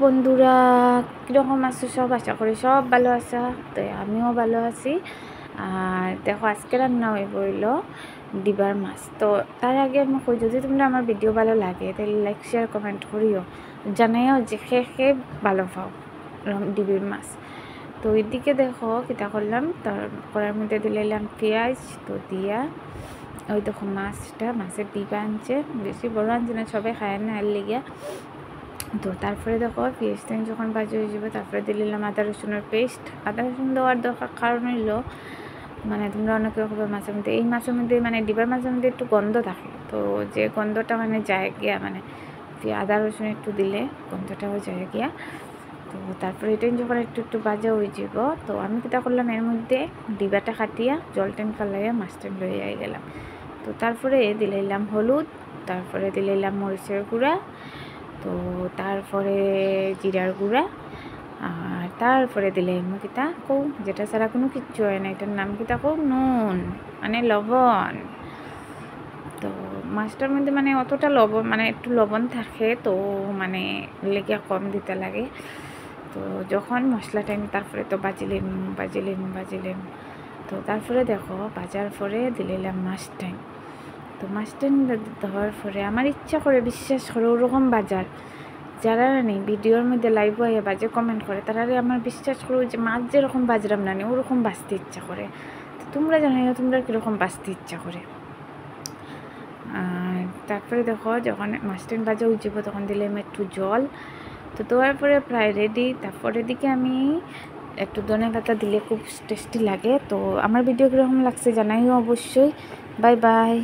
বন্ধুরা, কীরকম আছো সব? আশা করি সব ভালো আছো। তো আমিও ভালো আছি। আর দেখো, আজকে রান্না হইব ডিবার মাছ। তো তার আগে আমি কই, যদি তোমরা আমার ভিডিও ভালো লাগে তাহলে লাইক শেয়ার কমেন্ট করিও, জানাইও যে খেয়ে ভালো পাও ডিবির মাছ। তো ওইদিকে দেখো কিতা করলাম, করার মধ্যে দিলাম পেঁয়াজ। তো দিয়া ওই দেখো মাছের ডিবা আনছে, বেশি বড় আনছে না, সবাই খায় না আর লেগিয়া। তো তারপরে দেখো পেঁয়াজটা যখন ভাজি হয়ে যাবে, তারপরে দিলাম আদা রসুনের পেস্ট। আদা রসুন দেওয়ার দরকার কারণ হইলো, মানে তোমরা অনেকে হবে মাছের মধ্যে, এই মাছের মধ্যে মানে ডিবার মাছের মধ্যে একটু গন্ধ থাকে, তো যে গন্ধটা মানে যায় গিয়া, মানে আদা রসুন একটু দিলে গন্ধটাও যায় গিয়া। তো তারপরে এটা যখন একটু ভাজা হয়ে যাব, তো আমি কিতা করলাম, এর মধ্যে ডিবাটা কাটিয়া জল টেন ফালাইয়া মাছটা লইয়া গেলাম। তো তারপরে দিলাম হলুদ, তারপরে দিলাম মরিচের গুঁড়া, তো তারপরে জিরার গুঁড়া, আর তারপরে দিলাম কিতা কৌ, যেটা ছাড়া কোনো কিচ্ছু হয় না, এটার নাম কিতা কৌ, নুন মানে লবণ। তো মাছটার মধ্যে মানে অতটা লবণ, মানে একটু লবণ থাকে, তো মানে লেগে কম দিতে লাগে। তো যখন মশলাটা আমি তারপরে তো বাজিলেন। তো তারপরে দেখো ভাজার পরে দিলাম মাছটা। তো মাছটা দেওয়ার পরে আমার ইচ্ছা করে, বিশ্বাস করে, ওরকম বাজার যারা নেই ভিডিওর মধ্যে লাইভ হয়ে বাজে কমেন্ট করে, তারা আমার বিশ্বাস করো যে মাছ যেরকম বাজরাম না নেই ওরকম বাঁচতে ইচ্ছা করে। তো তোমরা জানাই তোমরা কীরকম বাঁচতে ইচ্ছা করে। আর তারপরে দেখো যখন মাছটা ভাজা হয়ে যাব, তখন দিলাম একটু জল। তো দেওয়ার পরে প্রায় রেডি। তারপরে দিকে আমি একটু ধনে পাতা দিলে খুব টেস্টি লাগে। তো আমার ভিডিও কীরকম লাগছে জানাইও অবশ্যই। Bye bye.